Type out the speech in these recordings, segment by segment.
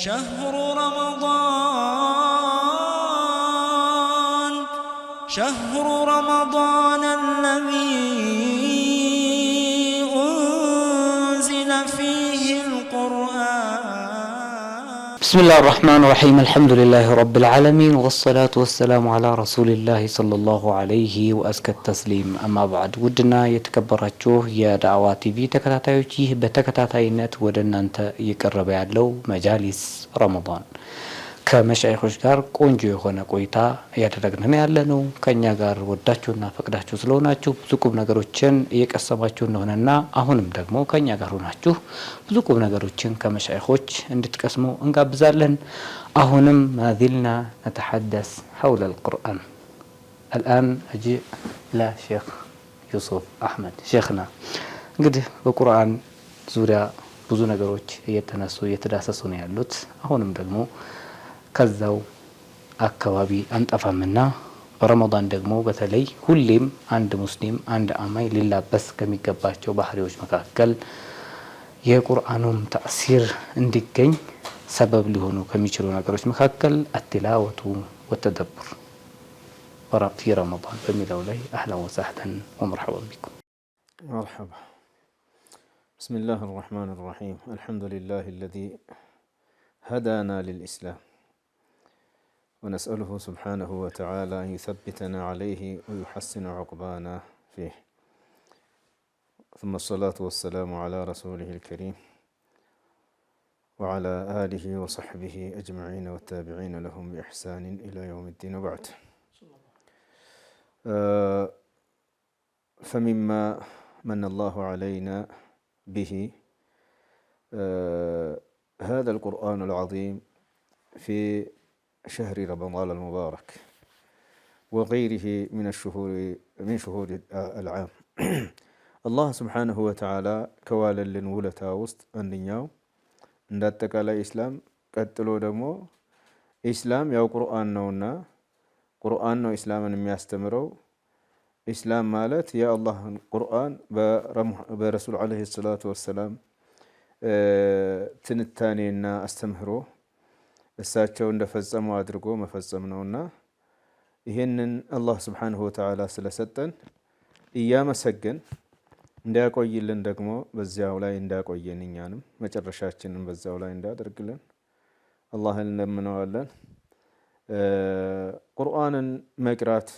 شهر رمضان الذي أنزل فيه القرآن. بسم الله الرحمن الرحيم. الحمد لله رب العالمين والصلاة والسلام على رسول الله صلى الله عليه وأزكى التسليم. أما بعد ودنا يتكبراتشو يا دعوة تي في تكتاتايوچي بتكتاتاينت ودنا انت يقرب ያለው مجالس رمضان ከመሻይኾች ጋር ቆንጆ የሆነ ቆይታ ያደረግን ያለነው ከኛ ጋር ወዳችሁና ፈቅዳችሁ ስለሆናችሁ ብዙ ቁም ነገሮችን እየቀሰማችሁ እንደሆነና አሁንም ደግሞ ከኛ ጋር ሆናችሁ ብዙ ቁም ነገሮችን ከመሻይኾች እንድትቀስሙ እንጋብዛለን። አሁንም ማዚልና نتحدث حول القرآن. الآن أجي إلى شيخ يوسف أحمد شيخنا እንግዲህ በቁርአን ዙሪያ ብዙ ነገሮች እየተነሱ እየተዳሰሱ ነው ያሉት። አሁንም ደግሞ ከዛው አካባቢ አንጠፋምና በረመዳን ደግሞ በተለይ ሁሌም አንድ ሙስሊም አንድ አማኝ ሊላበስ ከሚገባቸው ባህሪዎች መካከል የቁርአኑም ተአሲር እንዲገኝ ሰበብ ሊሆኑ ከሚችሉ ነገሮች መካከል አትላወቱ ወተደብር في رمضان በሚለው ላይ اهلا وسهلا ومرحبا بكم. مرحبا. بسم الله الرحمن الرحيم. الحمد لله الذي هدانا للإسلام ونسأله سبحانه وتعالى أن يثبتنا عليه ويحسن عقبانا فيه. ثم الصلاة والسلام على رسوله الكريم وعلى آله وصحبه أجمعين والتابعين لهم بإحسان إلى يوم الدين. وبعد، فمما من الله علينا به هذا القرآن العظيم في شهر رمضان المبارك وغيره من شهور العام. الله سبحانه وتعالى كوالا لنولتا وسط أندنياو انداتك على إسلام قتلو دمو إسلام يو قرآن نونا قرآن نو إسلاما يستمرو إسلام مالت يا الله قرآن برسول عليه الصلاة والسلام ትንታኔና አስተምህሮ እሳቸው እንደፈጸሙ አድርጎ መፈጸም ነውና ይሄንን አላህ Subhanahu Wa Ta'ala ስለሰጠን እያመሰገን እንዲያቆይልን ደግሞ በዚያው ላይ እንዳቆየን እኛንም መጨረሻችንን በዛው ላይ እንዳደርግልን አላህን እንለምነዋለን። ቁርአንን መቅራት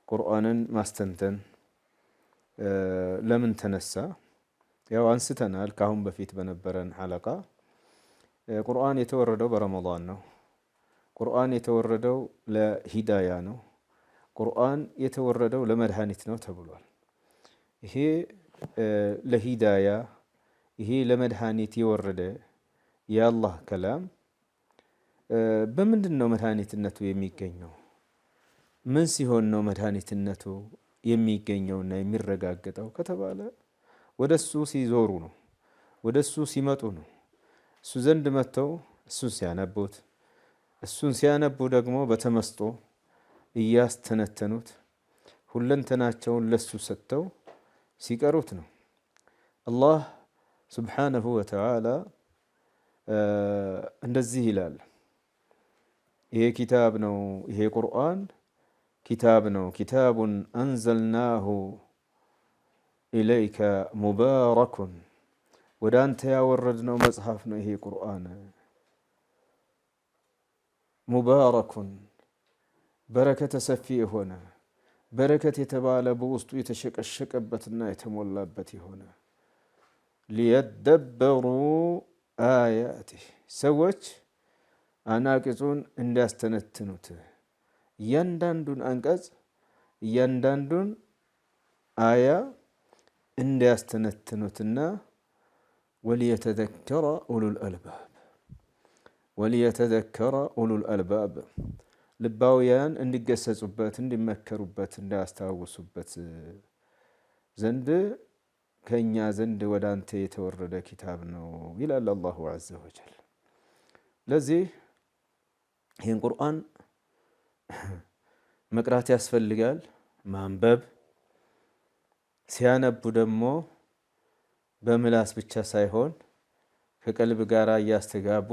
ቁርአንን ማስተንተን ለምን ተነሳ? ያው አንስተናል ካሁን በፊት በነበረን ሐለቃ ቁርአን የተወረደው በረመዳን ነው። ቁርአን የተወረደው ለሂዳያ ነው። ቁርአን የተወረደው ለመድኃኒት ነው ተብሏል። ይሄ ለሂዳያ ይሄ ለመድኃኒት የወረደ የአላህ ከላም በምንድን ነው መድኃኒትነቱ የሚገኘው? ምን ሲሆን ነው መድኃኒትነቱ የሚገኘውና የሚረጋገጠው ከተባለ ወደሱ ሲዞሩ ነው፣ ወደሱ ሲመጡ ነው። እሱ ዘንድ መጥተው እሱን ሲያነቡት፣ እሱን ሲያነቡ ደግሞ በተመስጦ እያስተነተኑት ሁለንተናቸውን ለሱ ሰጥተው ሲቀሩት ነው። አላህ Subhanahu Wa Ta'ala እንደዚህ ይላል፣ ይሄ ኪታብ ነው፣ ይሄ ቁርአን ኪታብ ነው። ኪታቡን አንዘልናሁ ኢለይከ ሙባረኩን፣ ወደ አንተ ያወረድነው መጽሐፍ ነው። ይሄ ቁርአን ሙባረኩን፣ በረከተ ሰፊ የሆነ በረከት የተባለ በውስጡ የተሸቀሸቀበትና የተሞላበት የሆነ ሊየደበሩ አያቲህ፣ ሰዎች አናቅጹን እንዲያስተነትኑት እያንዳንዱን አንቀጽ እያንዳንዱን አያ እንዲያስተነትኑትና ወሊየተዘከረ ኡሉል አልባብ ልባውያን እንዲገሰጹበት እንዲመከሩበት እንዲያስታውሱበት ዘንድ ከኛ ዘንድ ወደ አንተ የተወረደ ኪታብ ነው ይላል አላሁ ዐዘ ወጀል። ለዚህ ይህን ቁርአን መቅራት ያስፈልጋል፣ ማንበብ ሲያነቡ ደግሞ በምላስ ብቻ ሳይሆን ከቀልብ ጋር እያስተጋቡ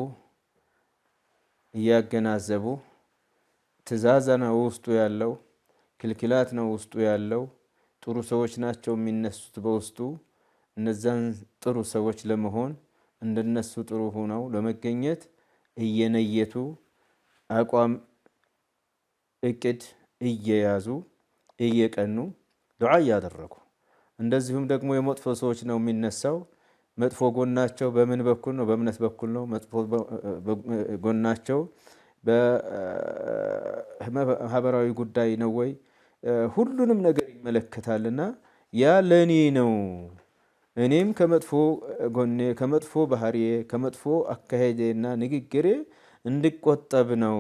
እያገናዘቡ ትእዛዝ ነው ውስጡ ያለው፣ ክልክላት ነው ውስጡ ያለው፣ ጥሩ ሰዎች ናቸው የሚነሱት በውስጡ። እነዛን ጥሩ ሰዎች ለመሆን እንደነሱ ጥሩ ሆነው ለመገኘት እየነየቱ አቋም እቅድ እየያዙ እየቀኑ ዱዓ እያደረጉ። እንደዚሁም ደግሞ የመጥፎ ሰዎች ነው የሚነሳው። መጥፎ ጎናቸው በምን በኩል ነው? በእምነት በኩል ነው። መጥፎ ጎናቸው በማህበራዊ ጉዳይ ነው ወይ? ሁሉንም ነገር ይመለከታልና ያ ለኔ ነው፣ እኔም ከመጥፎ ጎኔ፣ ከመጥፎ ባህሪዬ፣ ከመጥፎ አካሄዴና ንግግሬ እንድቆጠብ ነው።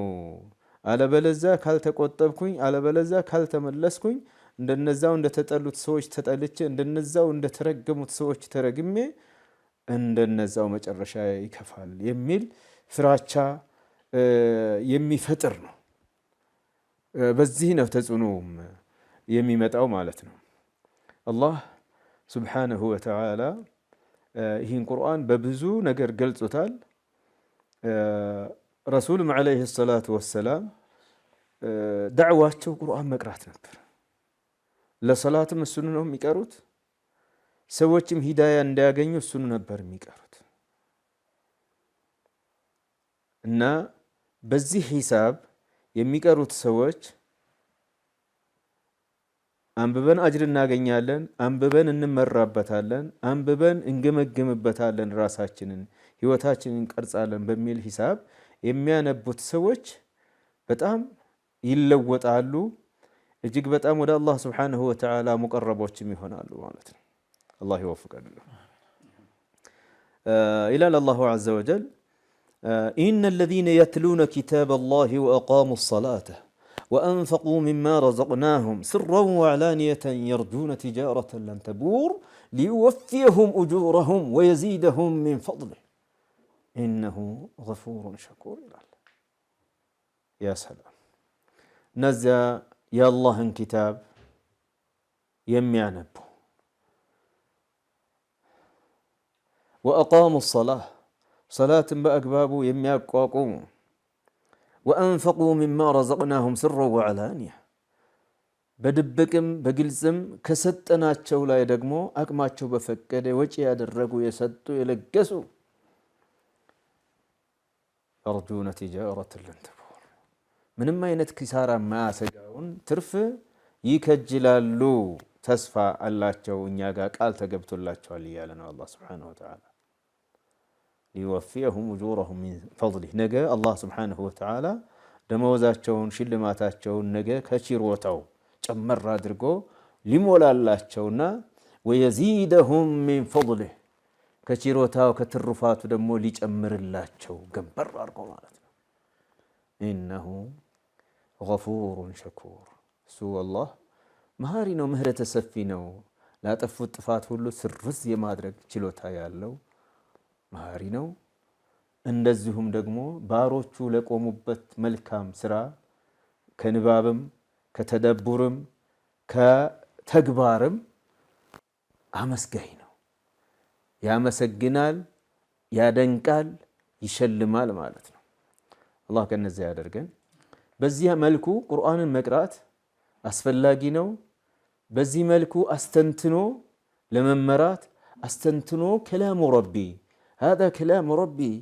አለበለዛ ካልተቆጠብኩኝ፣ አለበለዛ ካልተመለስኩኝ እንደነዛው እንደተጠሉት ሰዎች ተጠልቼ፣ እንደነዛው እንደተረገሙት ሰዎች ተረግሜ እንደነዛው መጨረሻ ይከፋል የሚል ፍራቻ የሚፈጥር ነው። በዚህ ነው ተጽዕኖም የሚመጣው ማለት ነው። አላህ ሱብሓነሁ ወተዓላ ይህን ቁርአን በብዙ ነገር ገልጾታል። ረሱልም ዓለይሂ ሰላቱ ወሰላም ዳዕዋቸው ቁርአን መቅራት ነበር። ለሰላትም እሱን ነው የሚቀሩት። ሰዎችም ሂዳያ እንዲያገኙ እሱን ነበር የሚቀሩት እና በዚህ ሂሳብ የሚቀሩት ሰዎች አንብበን አጅር እናገኛለን፣ አንብበን እንመራበታለን፣ አንብበን እንገመግምበታለን፣ ራሳችንን ህይወታችንን እንቀርጻለን በሚል ሂሳብ የሚያነቡት ሰዎች በጣም ይለወጣሉ። እጅግ በጣም ወደ አላህ ስብሓነሁ ወተዓላ ሙቀረቦችም ይሆናሉ ማለት ነው። አላህ ይወፍቀን ይላል አላሁ ዐዘ ወጀል ኢነ አለዚነ የትሉነ ኪታበ አላህ ወአቃሙ ሰላተ وأنفقوا مما رزقناهم سرا وعلانية يرجون تجارة لن تبور ليوفيهم أجورهم ويزيدهم من فضله إنه غفور شكور. يا سلام، نزل يا الله كتاب يميعنب وأقاموا الصلاة صلاة بأكبابه يميقاقوم وأنفقوا مما رزقناهم سرا وعلانية بدبكم بقلزم كستناتشو لا يدقمو أكماتشو بفكده وجه يدرقو يسدو يلقسو يرجون تجارة لن تبور منما ينتكسارا ما سجاون ترف يكجلالو تسفى اللاتشو ونياقا قال تقبتو اللاتشو لنا الله سبحانه وتعالى ليوفيهم أجورهم من فضله. نجا الله سبحانه وتعالى دموزاتشون شلماتاتشون نجا كشيروتاو جمر رادرقو لمولا اللاتشونا ويزيدهم من فضله كشيروتاو كترفات دمو ليجمر اللاتشو جمبر رادرقو مالتنا إنه غفور شكور. سوى الله مهارينو مهرة سفينو لا تفوت فات هلو سرز يمادرق چلوتا يالو መሃሪ ነው። እንደዚሁም ደግሞ ባሮቹ ለቆሙበት መልካም ስራ ከንባብም ከተደቡርም ከተግባርም አመስጋኝ ነው። ያመሰግናል፣ ያደንቃል፣ ይሸልማል ማለት ነው። አላህ ከነዚያ ያደርገን። በዚህ መልኩ ቁርአንን መቅራት አስፈላጊ ነው። በዚህ መልኩ አስተንትኖ ለመመራት አስተንትኖ ከላሙ ረቢ هذا كلام ربي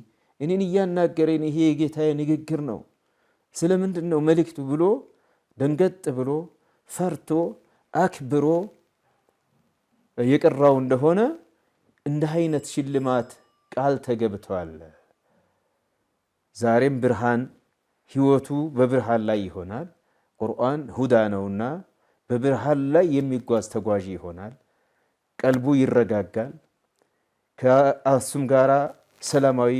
إنني يناقرين هي جيتها نجكر نو سلمندن نو ملكت بلو دنقت بلو فرتو أكبرو يقرأون ده هنا إن هينة شلمات قال تجبتوا على زارم برهان هيوتو ببرهان لا يهونال قرآن هدى نونا ببرهان لا يميقواز تقواجي هونال قلبو يرقاقال ከአሱም ጋራ ሰላማዊ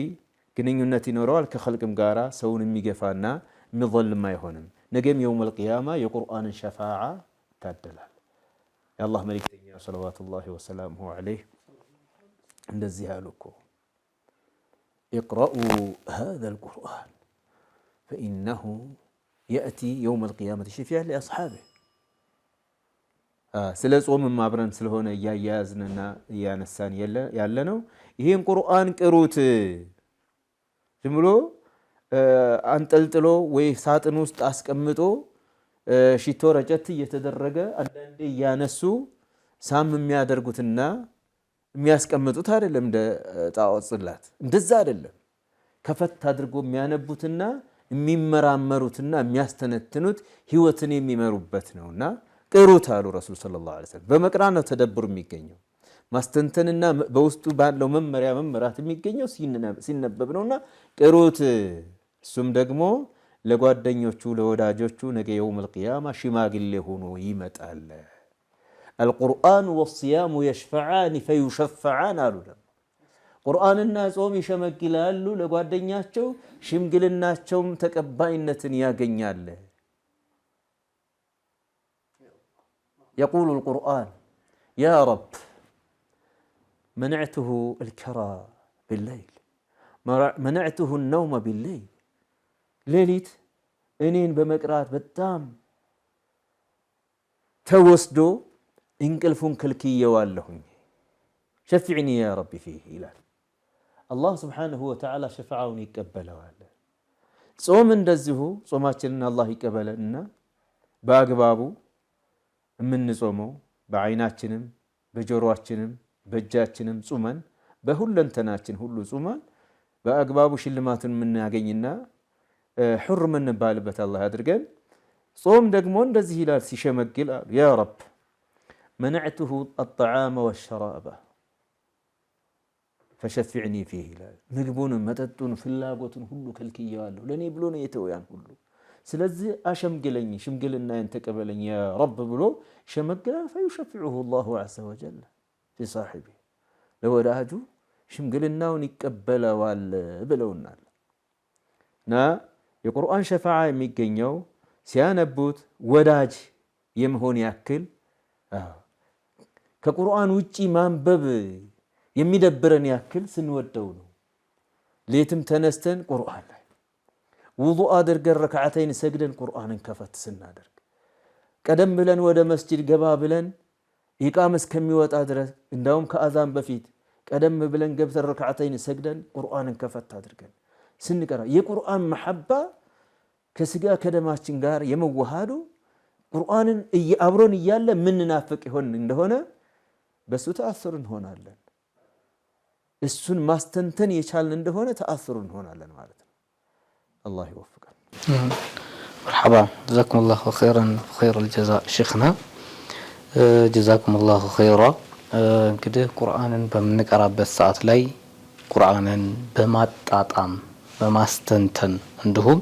ግንኙነት ይኖረዋል። ከኸልቅም ጋራ ሰውን የሚገፋና የሚظልም አይሆንም። ነገም የውመል ቂያማ የቁርአንን ሸፋዓ ይታደላል። የአላህ መልእክተኛ ሰለዋቱላሂ ወሰላሙሁ ዐለይህ እንደዚህ ያሉ እኮ اقرؤوا هذا القرآن فإنه يأتي يوم القيامة شفيعا لأصحابه. ስለ ጾምም አብረን ስለሆነ እያያዝንና እያነሳን ያለ ነው። ይሄን ቁርአን ቅሩት። ዝም ብሎ አንጠልጥሎ ወይ ሳጥን ውስጥ አስቀምጦ ሽቶ ረጨት እየተደረገ አንዳንዴ እያነሱ ሳም የሚያደርጉትና የሚያስቀምጡት አይደለም። እንደ ጣዖት ጽላት እንደዛ አይደለም። ከፈት አድርጎ የሚያነቡትና የሚመራመሩትና የሚያስተነትኑት ህይወትን የሚመሩበት ነውና ቅሩት አሉ ረሱል ሰለላሁ ዐለይሂ ወሰለም። በመቅራት ነው ተደብር የሚገኘው። ማስተንተንና በውስጡ ባለው መመሪያ መመራት የሚገኘው ሲነበብ ነውና ቅሩት። እሱም ደግሞ ለጓደኞቹ ለወዳጆቹ ነገ የውመል ቂያማ ሽማግሌ ሆኖ ይመጣል። አልቁርአን ወሲያሙ የሽፈዓን ፈዩሸፈዓን አሉ። ቁርአንና ጾም ይሸመግላሉ፣ ለጓደኛቸው ሽምግልናቸውም ተቀባይነትን ያገኛል። የቁሉ አልቁርአን ያ ረብ መንዕቱሁ አልከራ ቢለይል መንዕቱሁ ነውመ ቢለይል፣ ሌሊት እኔን በመቅራት በጣም ተወስዶ እንቅልፉን ከልክየዋለሁኝ። ሸፊዕኒ ያ ረቢ ፊህ ይላል። አላህ ስብሓነሁ ወተዓላ ሸፍዓውን ይቀበለዋል። ጾም እንደዚሁ ጾማችንን አላህ ይቀበለንና በአግባቡ የምንጾመው በዓይናችንም በጆሮአችንም በእጃችንም ጹመን በሁለንተናችን ሁሉ ጹመን በአግባቡ ሽልማቱን የምናገኝና ሑር የምንባልበት አላህ አድርገን። ጾም ደግሞ እንደዚህ ይላል ሲሸመግል ያ ረብ መንዕቱሁ አጠዓመ ወሸራበ ፈሸፊዕኒ ፊህ ይላል። ምግቡንም መጠጡን ፍላጎቱን ሁሉ ከልክየዋለሁ፣ ለእኔ ብሎ ነው የተወያን ሁሉ። ስለዚህ አሸምግለኝ፣ ሽምግልናዬን ተቀበለኝ ያ ረብ ብሎ ሸመግላል። ፈዩሸፊዑሁ ላሁ ዐዘ ወጀል ፊ ሳሒቢ፣ ለወዳጁ ሽምግልናውን ይቀበለዋል ብለውናል። እና የቁርአን ሸፋዓ የሚገኘው ሲያነቡት ወዳጅ የመሆን ያክል ከቁርአን ውጪ ማንበብ የሚደብረን ያክል ስንወደው ነው። ሌትም ተነስተን ቁርአን ላይ ውዱእ አድርገን ረክዓተይን ሰግደን ቁርአንን ከፈት ስናደርግ፣ ቀደም ብለን ወደ መስጂድ ገባ ብለን ኢቃም እስከሚወጣ ድረስ እንዳውም ከአዛን በፊት ቀደም ብለን ገብተን ረክዓተይን ሰግደን ቁርአንን ከፈት አድርገን ስንቀራ የቁርአን መሐባ ከስጋ ከደማችን ጋር የመዋሃዱ ቁርአንን አብሮን እያለ ምንናፍቅ ይሆን እንደሆነ በሱ ተአስር እንሆናለን። እሱን ማስተንተን የቻልን እንደሆነ ተአስር እንሆናለን ማለት ነው። አላህ ይወፍቀን። መርሐባ ጀዛኩሙላሁ ኸይረን ኸይረል ጀዛእ ሼኽና ጀዛኩሙላሁ ኸይራ። እንግዲህ ቁርአንን በምንቀራበት ሰዓት ላይ ቁርአንን በማጣጣም በማስተንተን እንዲሁም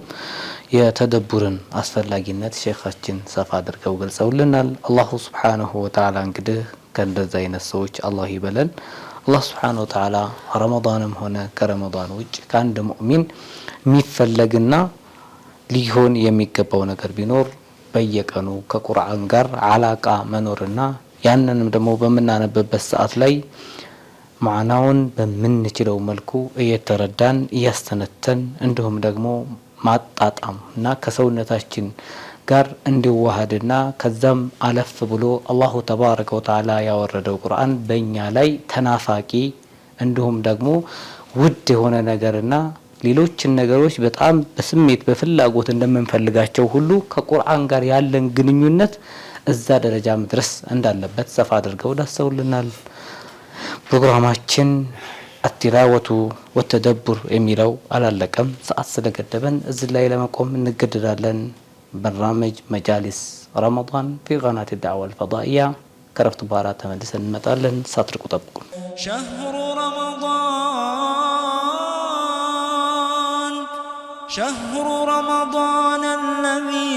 የተደቡርን አስፈላጊነት ሼኻችን ሰፋ አድርገው ገልጸውልናል። አላሁ ሱብሓነሁ ወተዓላ እንግዲህ ከእንደዚህ አይነት ሰዎች አላህ ይበለን። አላህ ሱብሓነሁ ወተዓላ ረመዳንም ሆነ ከረመዳን ውጭ ከአንድ ሙእሚን የሚፈለግና ሊሆን የሚገባው ነገር ቢኖር በየቀኑ ከቁርአን ጋር አላቃ መኖርና ያንንም ደግሞ በምናነብበት ሰዓት ላይ ማዕናውን በምንችለው መልኩ እየተረዳን እያስተነተን እንዲሁም ደግሞ ማጣጣም እና ከሰውነታችን ጋር እንዲዋሃድና ከዛም አለፍ ብሎ አላሁ ተባረከ ወተዓላ ያወረደው ቁርአን በእኛ ላይ ተናፋቂ እንዲሁም ደግሞ ውድ የሆነ ነገርና ሌሎችን ነገሮች በጣም በስሜት በፍላጎት እንደምንፈልጋቸው ሁሉ ከቁርአን ጋር ያለን ግንኙነት እዛ ደረጃ መድረስ እንዳለበት ሰፋ አድርገው ዳሰውልናል። ፕሮግራማችን አትላወቱ ወተደቡር የሚለው አላለቀም። ሰዓት ስለገደበን እዚህ ላይ ለመቆም እንገደዳለን። በርናመጅ መጃሊስ ረመዳን ፊ ቀናት ዳዕዋ አልፈዳኢያ ከረፍት በኋላ ተመልሰን እንመጣለን። ሳትርቁ ጠብቁን። شهر رمضان الذي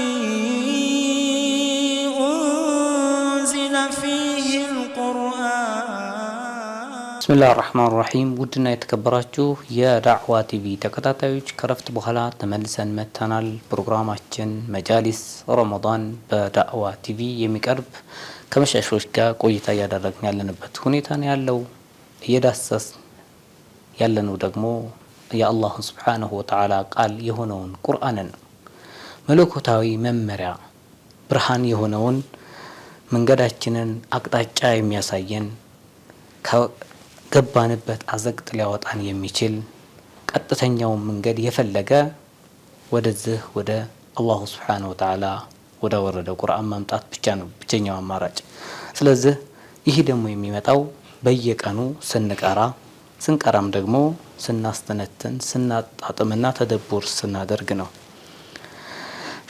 أنزل فيه القرآن. بسم الله الرحمن الرحيم. ودنا يتكبراتشو يا دعوة تي في تكتاتيوش كرفت بخلا تملسن متنال برنامجችን መጃሊስ ረመዳን በዳዕዋ ቲቪ የሚቀርብ ከመሻሾች ጋር ቆይታ ያደረግን ያለንበት ሁኔታ ነው ያለው። እየዳሰስ ያለነው ደግሞ የአላህ ሱብሓነሁ ወተዓላ ቃል የሆነውን ቁርአንን መለኮታዊ መመሪያ ብርሃን የሆነውን መንገዳችንን አቅጣጫ የሚያሳየን ከገባንበት አዘቅት ሊያወጣን የሚችል ቀጥተኛውን መንገድ የፈለገ ወደዚህ ወደ አላሁ ስብሓነሁ ወተዓላ ወደ ወረደው ቁርአን ማምጣት ብቻ ነው ብቸኛው አማራጭ። ስለዚህ ይህ ደግሞ የሚመጣው በየቀኑ ስንቀራም ደግሞ ስናስተነትን ስናጣጥምና ተደቡር ስናደርግ ነው።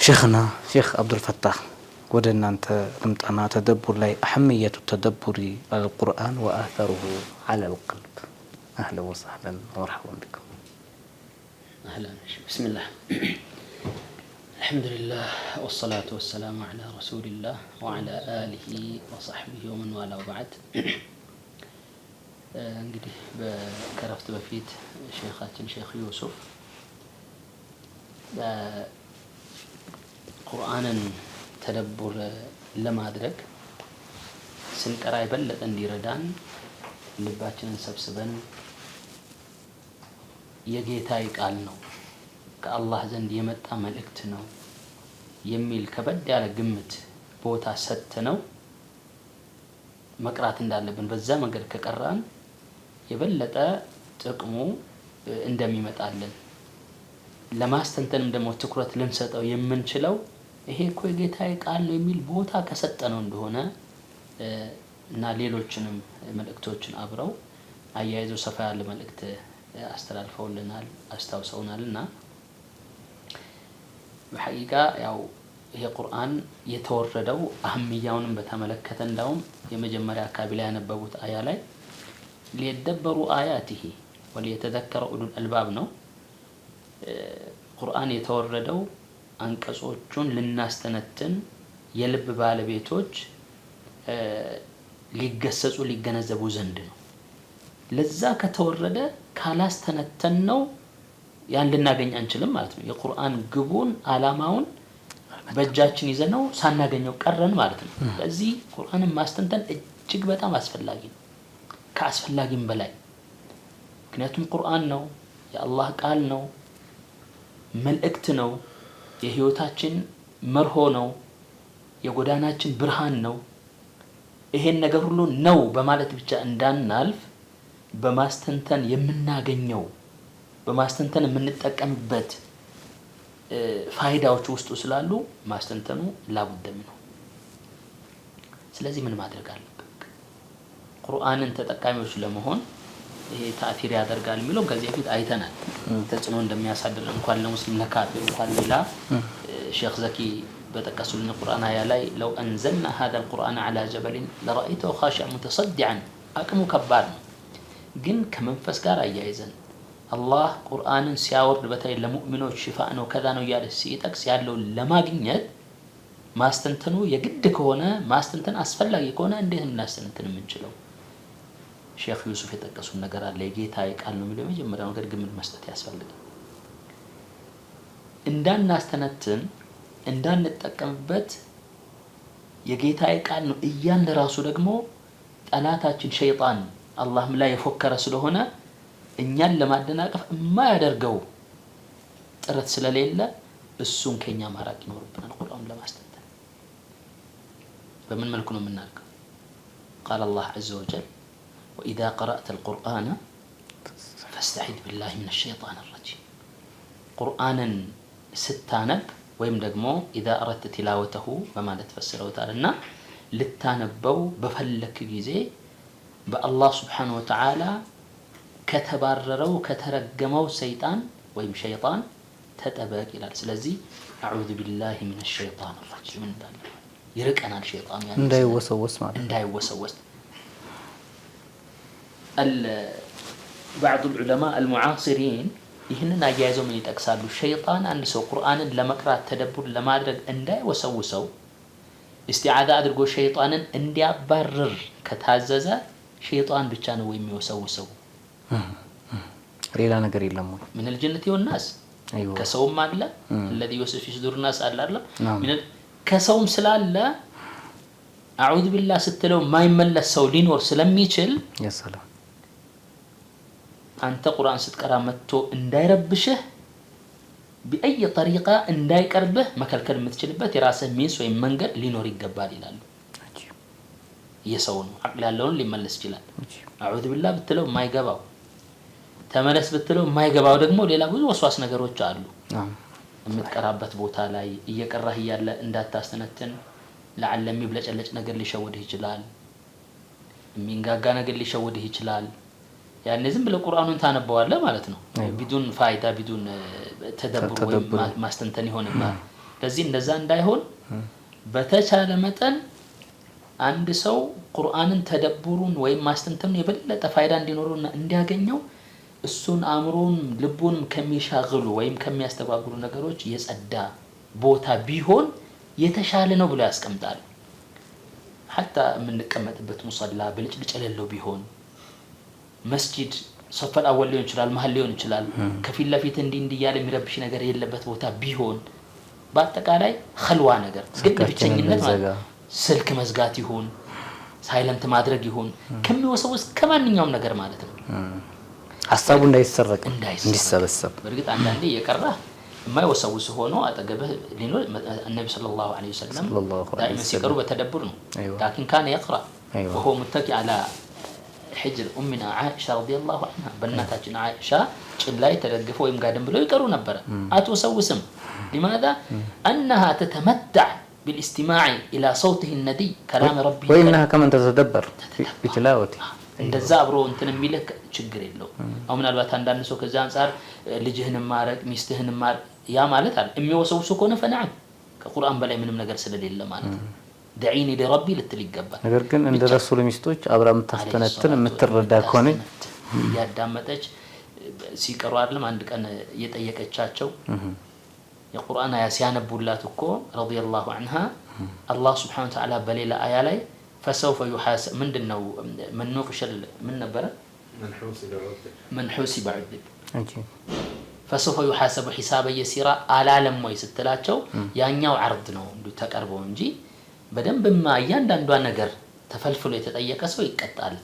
ሼኽና ሼኽ አብዱልፈታህ ወደ እናንተ ልምጣና ተደቡር ላይ አህምየቱ ተደቡሪ አልቁርአን ወአተሩሁ ዐለል ቀልብ። አህለን ወሰህለን ወመርሐበን ቢኩም። أهلا بسم الله الحمد لله والصلاة والسلام على رسول الله وعلى آله وصحبه ومن والاه وبعد እንግዲህ ከረፍት በፊት ሼኻችን ሼኽ ዩሱፍ ቁርአንን ተደቡር ለማድረግ ስንቀራ የበለጠ እንዲረዳን ልባችንን ሰብስበን የጌታዬ ቃል ነው ከአላህ ዘንድ የመጣ መልእክት ነው የሚል ከበድ ያለ ግምት ቦታ ሰጥተነው መቅራት እንዳለብን በዛ መንገድ ከቀራን የበለጠ ጥቅሙ እንደሚመጣልን ለማስተንተንም ደግሞ ትኩረት ልንሰጠው የምንችለው ይሄ እኮ የጌታዬ ቃል ነው የሚል ቦታ ከሰጠነው እንደሆነ እና ሌሎችንም መልእክቶችን አብረው አያይዘው ሰፋ ያለ መልእክት አስተላልፈውልናል አስታውሰውናልና በሐቂቃ ያው ይሄ ቁርአን የተወረደው አህምያውንም በተመለከተ እንዳውም የመጀመሪያ አካባቢ ላይ ያነበቡት አያ ላይ ሊየደበሩ አያቲሂ ወሊየተዘከረ ኡሉል አልባብ ነው። ቁርአን የተወረደው አንቀጾቹን ልናስተነትን የልብ ባለቤቶች ሊገሰጹ ሊገነዘቡ ዘንድ ነው። ለዛ ከተወረደ ካላስተነተን ነው ያን ልናገኝ አንችልም ማለት ነው። የቁርአን ግቡን አላማውን በእጃችን ይዘነው ሳናገኘው ቀረን ማለት ነው። ስለዚህ ቁርአንን ማስተንተን እጅግ በጣም አስፈላጊ ነው፣ ከአስፈላጊም በላይ። ምክንያቱም ቁርአን ነው፣ የአላህ ቃል ነው፣ መልእክት ነው፣ የህይወታችን መርሆ ነው፣ የጎዳናችን ብርሃን ነው። ይሄን ነገር ሁሉ ነው በማለት ብቻ እንዳናልፍ በማስተንተን የምናገኘው በማስተንተን የምንጠቀምበት ፋይዳዎች ውስጡ ስላሉ ማስተንተኑ ላቡደም ነው። ስለዚህ ምን ማድረግ አለብን? ቁርአንን ተጠቃሚዎች ለመሆን ይሄ ታፊር ያደርጋል የሚለው ከዚህ በፊት አይተናል። ተጽዕኖ እንደሚያሳድር እንኳን ለሙስሊም ለካፊር እንኳን ሌላ ሼኽ ዘኪ በጠቀሱልን ቁርአን አያ ላይ ለው አንዘልና هذا القرآن على جبل لرأيته خاشعا متصدعا አቅሙ ከባድ ነው። ግን ከመንፈስ ጋር አያይዘን አላህ ቁርአንን ሲያወርድ በተለይ ለሙእሚኖች ሽፋ ነው ከዛ ነው ያለ ሲጠቅስ ያለው ለማግኘት ማስተንተኑ የግድ ከሆነ ማስተንተን አስፈላጊ ከሆነ እንዴት እናስተንተን የምንችለው? ሼኽ ዩሱፍ የጠቀሱን ነገር አለ። የጌታዬ ቃል ነው የሚለው የመጀመሪያው ነገር ግምት መስጠት ያስፈልጋል። እንዳናስተነትን እንዳንጠቀምበት የጌታዬ ቃል ነው እያን ራሱ ደግሞ ጠላታችን ሸይጣን አላህም ላይ የፎከረ ስለሆነ እኛን ለማደናቀፍ የማያደርገው ጥረት ስለሌለ እሱን ከኛ ማራቅ ይኖርብናል። ቁርአኑን ለማስተንተን በምን መልኩ ነው የምናልቀው? قال الله عز وجل وإذا قرأت القرآن فاستعذ بالله من الشيطان الرجيم قرآنا ستانب ወይም ደግሞ إذا أردت تلاوته በማለት ፈስረውታልና ልታነበው በፈለክ ጊዜ በአላህ Subhanahu Wa Ta'ala ከተባረረው ከተረገመው ሰይጣን ወይም ሸይጣን ተጠበቅ ይላል። ስለዚህ أعوذ بالله من الشيطان الرجيم እንዳለ ይርቀናል ሸይጣን ያን እንዳይወሰወስ ማለት እንዳይወሰወስ بعض العلماء المعاصرين ይህንን አያይዘው ምን ይጠቅሳሉ? ሸይጣን አንድ ሰው ቁርአንን ለመቅራት ተደቡር ለማድረግ እንዳይወሰውሰው استعاذة አድርጎ ሸይጣንን እንዲያባርር ከታዘዘ ሸይጣን ብቻ ነው የሚወሰውሰው፣ ሌላ ነገር የለም ወይ? من الجنة والناس ከሰውም አለ الذي يوسوس في صدور الناس አለ አይደል? ከሰውም ስላለ أعوذ بالله ስትለው ማይመለስ ሰው ሊኖር ስለሚችል ያሰላም አንተ ቁርአን ስትቀራ መጥቶ እንዳይረብሽህ بأي طريقة እንዳይቀርብህ መከልከል የምትችልበት የራስህ ሚንስ ወይም መንገድ ሊኖር ይገባል ይላሉ። የሰው ነው አቅል ያለውን ሊመለስ ይችላል። أعوذ بالله ብትለው ማይገባው ተመለስ ብትለው ማይገባው ደግሞ ሌላ ብዙ ወስዋስ ነገሮች አሉ። የምትቀራበት ቦታ ላይ እየቀራህ ያለ እንዳታስተነትን ለዓለም ይብለጨለጭ ነገር ሊሸውድህ ይችላል የሚንጋጋ ነገር ሊሸውድህ ይችላል ያኔ ዝም ብለ ቁርአኑን ታነበዋለህ ማለት ነው ቢዱን ፋይዳ ቢዱን ተደብሩ ወይ ማስተንተን ይሆንብሃል ለዚህ እንደዛ እንዳይሆን በተቻለ መጠን አንድ ሰው ቁርአንን ተደብሩን ወይ ማስተንተኑን የበለጠ ፋይዳ እንዲኖርና እንዲያገኘው እሱን አእምሮን ልቡን ከሚሻግሉ ወይም ከሚያስተባብሩ ነገሮች የጸዳ ቦታ ቢሆን የተሻለ ነው ብሎ ያስቀምጣል حتى የምንቀመጥበት ሙሰላ ብልጭልጭ የሌለው ቢሆን መስጂድ ሶፈል አወል ሊሆን ይችላል መሃል ሊሆን ይችላል ከፊት ለፊት እንዲህ ያለ የሚረብሽ ነገር የሌለበት ቦታ ቢሆን በአጠቃላይ ኸልዋ ነገር ግን ብቸኝነት ማለት ስልክ መዝጋት ይሁን ሳይለንት ማድረግ ይሁን ከሚወሰውስ ከማንኛውም ነገር ማለት ነው ሐሳቡ እንዳይሰረቅ እንዲሰበሰብ በርግጥ አንዳንዴ የቀራ የማይወሰውስ ሆኖ አጠገብህ ሊኖር النبي صلى الله عليه وسلم دائما ሲቀሩ በተደብር ነው لكن كان يقرأ وهو متكئ على حجر أمنا عائشة رضي الله عنها بناتنا عائشة ጭላይ ተደግፈው ወይም ጋደም ብለው ይቀሩ ነበር አትወሰውስም لماذا أنها تتمتع بالاستماع إلى صوته الندي كلام ربي وإنها كمان تتدبر بتلاوته እንደዛ አብሮ እንትን የሚልክ ችግር የለው አሁን ምናልባት አንዳንድ ሰው ከዛ አንፃር ልጅህን ማረቅ ሚስትህን ማር ያ ማለት አይደል የሚወሰውሱ ከሆነ ፈናም ከቁርአን በላይ ምንም ነገር ስለሌለ ማለት ነው دعيني لربي ልትል ይገባል ነገር ግን እንደ ረሱል ሚስቶች አብራም ታስተነትን የምትረዳ ከሆነ ያዳመጠች ሲቀሩ አይደለም አንድ ቀን የጠየቀቻቸው የቁርአን አያ ሲያነቡላት እኮ رضي الله عنها الله سبحانه وتعالى በሌላ አያ ላይ فسوف يحاسب من دنو من نوقش من نبره من حوسب عذب فسوف يحاسب حسابا يسيرا على لم يستلاچو ያኛው عرض ነው እንዱ ተቀርበው እንጂ በደንብማ እያንዳንዷ ነገር ተፈልፍሎ የተጠየቀ ሰው ይቀጣል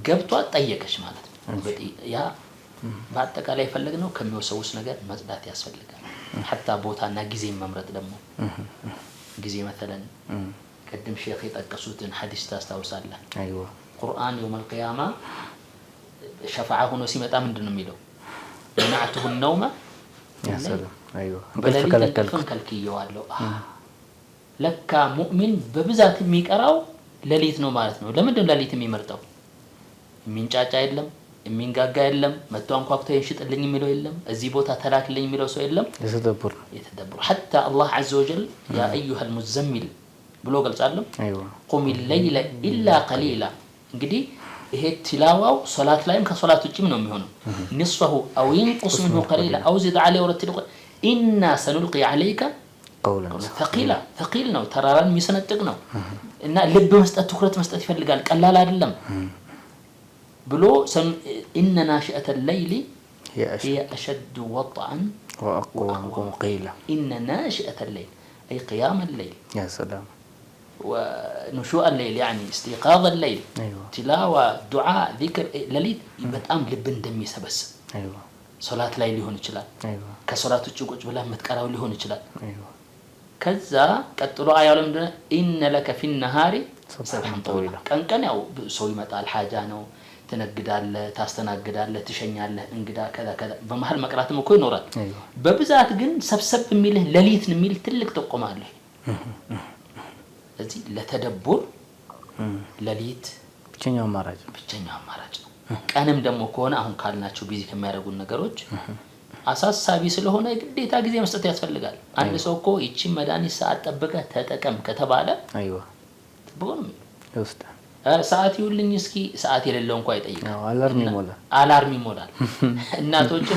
ገብቷ ጠየቀሽ ማለት ነው ያ በአጠቃላይ ፈለግነው ከሚወሰውስ ነገር መጽዳት ያስፈልጋል حتى ቦታና ጊዜ መምረጥ ደግሞ ጊዜ مثلا قدم شيخ يتقصوتن حديث تاستاوسالله ايوه قران يوم القيامه شفاعه هو سيمطا مندنو ميلو منعته النوم يا سلام ايوه ከልክየዋለሁ ለካ ሙእሚን በብዛት የሚቀራው ለሊት ነው ማለት ነው ለምንድን ነው ለሊት የሚመርጠው የሚንጫጫ የለም የሚንጋጋ የለም መጥቶ አንኳኩቶ ይሽጥልኝ የሚለው የለም እዚህ ቦታ ተላክልኝ የሚለው ሰው የለም የተደብሩ حتى الله عز وجل يا ايها المزمل ብሎ ገልጻለም قم الليل الا قليلا እንግዲህ ይሄ ትላዋው ሶላት ላይም ከሶላት ውጪም ነው የሚሆነው ንስፈሁ او ينقص منه قليلا او زد عليه ورتل إنا سنلقي عليك قولا ثقيل ነው ተራራን የሚሰነጥቅ ነው እና ልብ መስጠት ትኩረት መስጠት ይፈልጋል ቀላል አይደለም ብሎ إن ناشئة الليل هي أشد وطئا وأقوى قيلا إن ناشئة الليل أي قيام الليل يا سلام ونشوء الليل يعني استيقاظ الليل أيوة. تلاوة دعاء ذكر لليل يبتأم لبن دمي سبس أيوة. صلاة ليل ሊሆን ይችላል أيوة. كصلاة الجوج بلا متقراو ሊሆን ይችላል أيوة. ከዛ ቀጥሎ አያው ለምንድን إن لك في النهار سبحا طويلا ቀን ያው ሰው ይመጣል ሐጃ ነው ትነግዳለህ ታስተናግዳለህ ትሸኛለህ እንግዳ ከዛ በመሃል መቅራትም እኮ ይኖራል በብዛት ግን ሰብሰብ የሚልህ ለሊት ነው የሚል ትልቅ ተቆማለህ እዚህ ለተደብር ለሊት ብቸኛው አማራጭ ነው ቀንም ደግሞ ከሆነ አሁን ካልናቸው ቢዚ ከሚያደርጉ ነገሮች አሳሳቢ ስለሆነ ግዴታ ጊዜ መስጠት ያስፈልጋል አንድ ሰው እኮ ይቺ መድኃኒት ሰዓት ጠብቀ ተጠቀም ከተባለ አይዋ ቦን ውስጥ ሰዓት ይውልኝ እስኪ ሰዓት የሌለው እንኳን አይጠይቅም አላርም ይሞላል እናቶች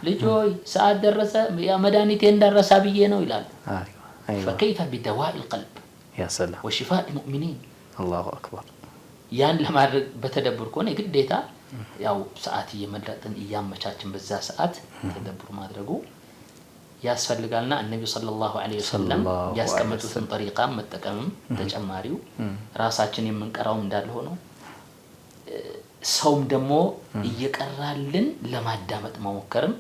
ልጆይ ሰዓት ደረሰ ያ መድኃኒቴ እንዳረሳ ብዬ ነው ይላል አይዋ فكيف بدواء القلب يا سلام وشفاء المؤمنين الله اكبر ያን ለማድረግ በተደብር ከሆነ ግዴታ ያው ሰዓት እየመረጥን እያመቻችን በዛ ሰዓት ተደብሩ ማድረጉ ያስፈልጋልና ነብዩ ሰለላሁ ዐለይሂ ወሰለም ያስቀመጡትን ጠሪቃ መጠቀምም ተጨማሪው ራሳችን የምንቀራው እንዳለ ሆኖ ሰውም ደግሞ እየቀራልን ለማዳመጥ መሞከርም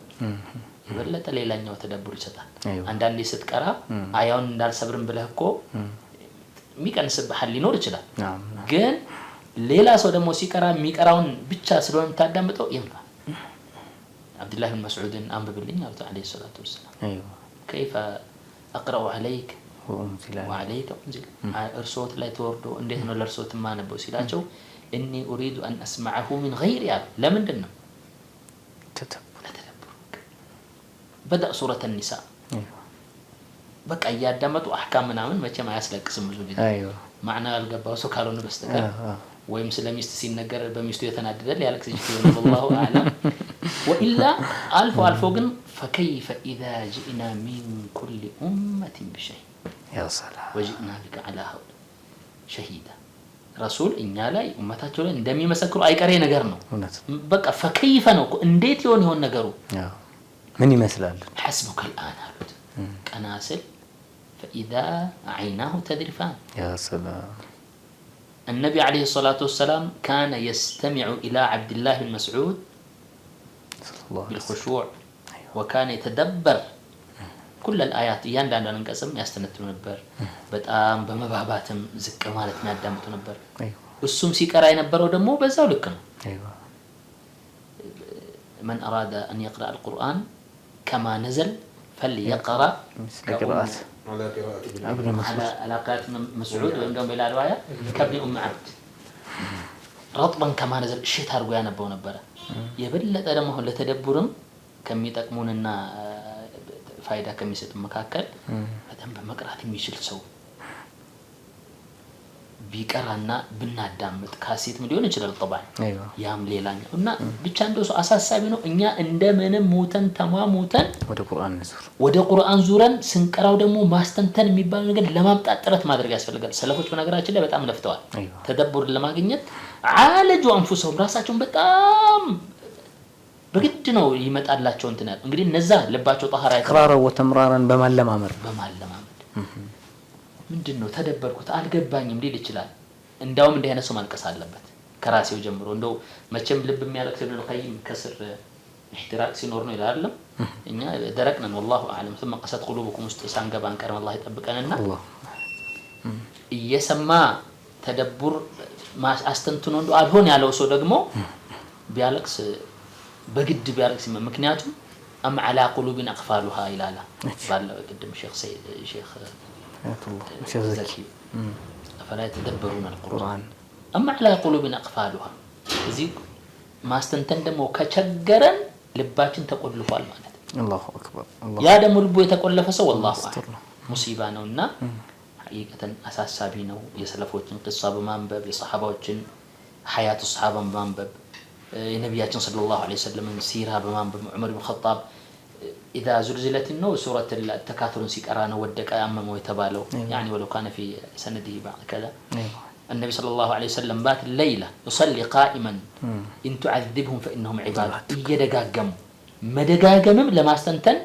ይበለጠ ሌላኛው ተደብሩ ይሰጣል አንዳንዴ ስትቀራ አያውን እንዳልሰብርም ብለህ እኮ ሚቀንስብሃል ሊኖር ይችላል ግን ሌላ ሰው ደግሞ ሲቀራ የሚቀራውን ብቻ ስለሆነ ታዳምጠው ይምራ عبد الله بن مسعود አንብብልኝ አሉት አለይሂ ሰላቱ ወሰለም አይዋ كيف أقرأ عليك وعليك أنزل أرسوت لا توردو إنده نو الأرسوت ما نبو سيلاچو إني أريد أن أسمعه من غير لا من دنا تدبر بدأ سورة النساء በቃ እያዳመጡ አህካም ምናምን መቼም አያስለቅስም ብዙ ጊዜ ማዕና ያልገባው ሰው ካልሆነ በስተቀር ወይም ስለሚስት ሲነገር በሚስቱ የተናደደ ሊያለቅስ ይችላል والله اعلم والا አልፎ ግን فكيف اذا جئنا من كل امه بشيء يا سلام وجئنا بك على هؤلاء شهيدا رسول እኛ ላይ ኡመታቸው ላይ እንደሚመሰክሩ አይቀሬ ነገር ነው በቃ فكيف ነው እንዴት ይሆን ነገሩ ምን ይመስላል حسبك الان አሉት ቀናስል فإذا عيناه تذرفان يا سلام النبي عليه الصلاة والسلام كان يستمع إلى عبد الله بن مسعود بالخشوع وكان يتدبر كل الآيات ياندان انقسم يستنتو نبر በጣም በመባባትም ዝቅ ማለት ያዳምጡ ነበር እሱም ሲቀራ የነበረው ደግሞ በዛው ልክ ነው من أراد أن يقرأ القرآن كما نزل فليقرأ قراءة على قراءة مسعود ويندم إلى رواية كابن أم عبد رطبا كما نزل الشيء تارجو ينبو نبرة يبلغ أدمه لتدبرم كم يتكموننا فائدة كم يسد مكاكل هذا بمقرأة ميشل سو ቢቀራና ብናዳምጥ ካሴት ምን ሊሆን ይችላል طبعا ያም ሌላኛው እና ብቻ እንደው አሳሳቢ ነው እኛ እንደምንም ሞተን ተማሙተን ወደ ቁርአን ዙረን ስንቀራው ደግሞ ማስተንተን የሚባል ነገር ለማምጣት ጥረት ማድረግ ያስፈልጋል ሰለፎች በነገራችን ላይ በጣም ለፍተዋል ተደብር ለማግኘት አለጁ አንፉሰው ራሳቸውን በጣም በግድ ነው ይመጣላቸው እንትን ያለው እንግዲህ እነዛ ልባቸው طهራ ይቀራረው ወተምራራን በማለማመር ምንድነው ተደበርኩት አልገባኝም ሊል ይችላል እንዳውም እንደ አይነት ሰው ማልቀስ አለበት ከራሴው ጀምሮ እንደው መቼም ልብ የሚያለቅስ ኢብኑ القيم ከስር احتراق ሲኖር ነው ይላል እኛ ደረቅነን والله اعلم ثم قست قلوبكم استسانغባ አንቀርም الله ይጠብቀንና እየሰማ ተደብር አስተንትኖ እንደው አልሆን ያለው ሰው ደግሞ ቢያለቅስ በግድ ቢያለቅስ ምክንያቱም ام على قلوب اقفالها ይላል ባለው ቅድም ሼክ شيخ زكي أفلا يتدبرون القرآن أما على قلوب أقفالها زي ما استنتندم وكشجرا لباتين تقول له المعنى الله أكبر الله يا دم البو يتقول له فسو والله مصيبة نونا حقيقة أساس سابينه يسلفوتين قصة بمنبب يصحابوتين حياة الصحابة بمنبب نبياتنا صلى الله عليه وسلم سيرها بمنبب عمر بن الخطاب إذا زلزلت النو سورة التكاثر سيكرانا ودك أمم ويتبالو يعني ولو كان في سنده بعد كذا النبي صلى الله عليه وسلم بات الليلة يصلي قائما إن تعذبهم فإنهم عباد يدقاقم ما دقاقم لما استنتن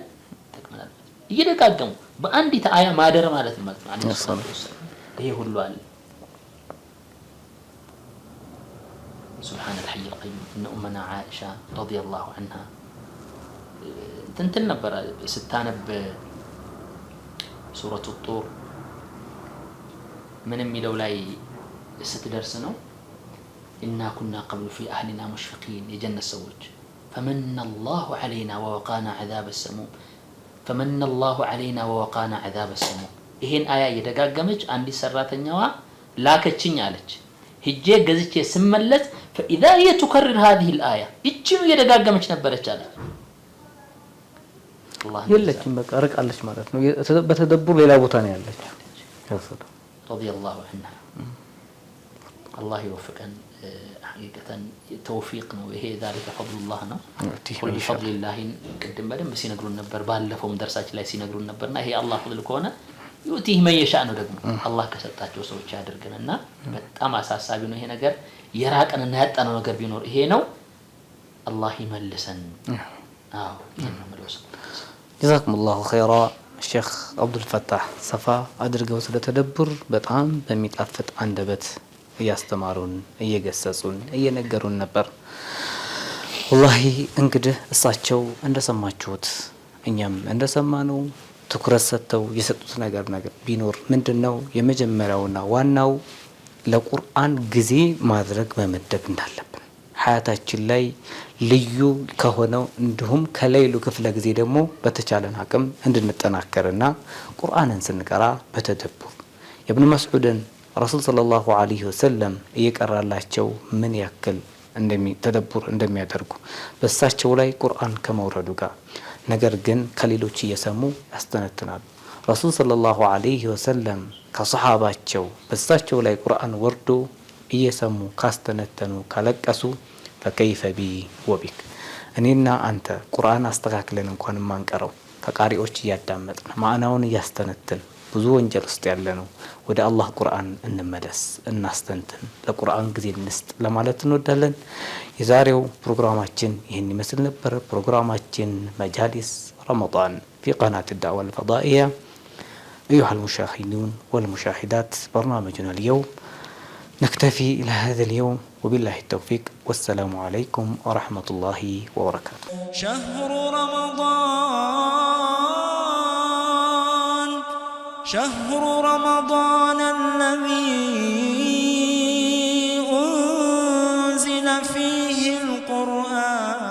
يدقاقم بأندي تآية ما در مالت الملك عليه الصلاة والسلام هي هلوال سبحان الحي القيوم إن أمنا عائشة رضي الله عنها تنتن نبر ستانب سورة الطور من الميلو لاي ستدرسنو إنا كنا قبل في أهلنا مشفقين يجن السوج فمن الله علينا ووقانا عذاب السموم فمن الله علينا ووقانا عذاب السموم إهين آية يدقاقمج عندي سراتنيوا لا كتشين يالج هجي قزيتي سملت فإذا هي تكرر هذه الآية إتشنو يدقاقمج نبرت جالج የለችም በቃ ርቃለች ማለት ነው በተደብር ሌላ ቦታ ነው ያለች رضي الله عنها الله يوفقن حقيقة توفيق ነው ይሄ ذلك فضل الله ነው قل بفضل الله قدم በደንብ ሲነግሩን ነበር ባለፈውም ደርሳችን ላይ ሲነግሩን ነበርና ይሄ አላህ فضل ከሆነ يؤتيه من يشاء ነው ደግሞ አላህ ከሰጣቸው ሰዎች ያደርገንና በጣም አሳሳቢ ነው ይሄ ነገር የራቀንና ያጣነው ነገር ቢኖር ይሄ ነው አላህ ይመልሰን አዎ ይመልሰን جزاكم الله خيرا الشيخ عبد الفتاح صفا አድርገው ስለተደብር በጣም በሚጣፍጥ አንደበት ያስተማሩን እየገሰጹን እየነገሩን ነበር والله እንግዲህ እሳቸው እንደሰማችሁት እኛም እንደሰማነው ትኩረት ሰጥተው የሰጡት ነገር ቢኖር ምንድነው የመጀመሪያውና ዋናው ለቁርአን ጊዜ ማድረግ መመደብ እንዳለብን ሀያታችን ላይ ልዩ ከሆነው እንዲሁም ከሌሉ ክፍለ ጊዜ ደግሞ በተቻለን አቅም እንድንጠናከርና ቁርአንን ስንቀራ በተደቡር ኢብኑ መስዑድን ረሱል ሰለላሁ ዐለይሂ ወሰለም እየቀራላቸው ምን ያክል ተደቡር እንደሚያደርጉ በሳቸው ላይ ቁርአን ከመውረዱ ጋር ነገር ግን ከሌሎች እየሰሙ ያስተነትናሉ። ረሱል ሰለላሁ ዐለይሂ ወሰለም ከሰሃባቸው በሳቸው ላይ ቁርአን ወርዶ እየሰሙ ካስተነተኑ ካለቀሱ ፈከይፈ ቢ ወቢክ እኔና አንተ ቁርአን አስተካክለን እንኳን ማንቀረው ከቃሪዎች እያዳመጥን ማዕናውን እያስተነትን ብዙ ወንጀል ውስጥ ያለ ነው። ወደ አላህ ቁርአን እንመለስ፣ እናስተንትን፣ ለቁርአን ጊዜ እንስጥ ለማለት እንወዳለን። የዛሬው ፕሮግራማችን ይህን ይመስል ነበር። ፕሮግራማችን መጃሊስ ረመዳን في قناة الدعوة الفضائية. أيها المشاهدون والمشاهدات برنامجنا اليوم نكتفي إلى هذا اليوم وبالله التوفيق والسلام عليكم ورحمة الله وبركاته. شهر رمضان الذي أنزل فيه القرآن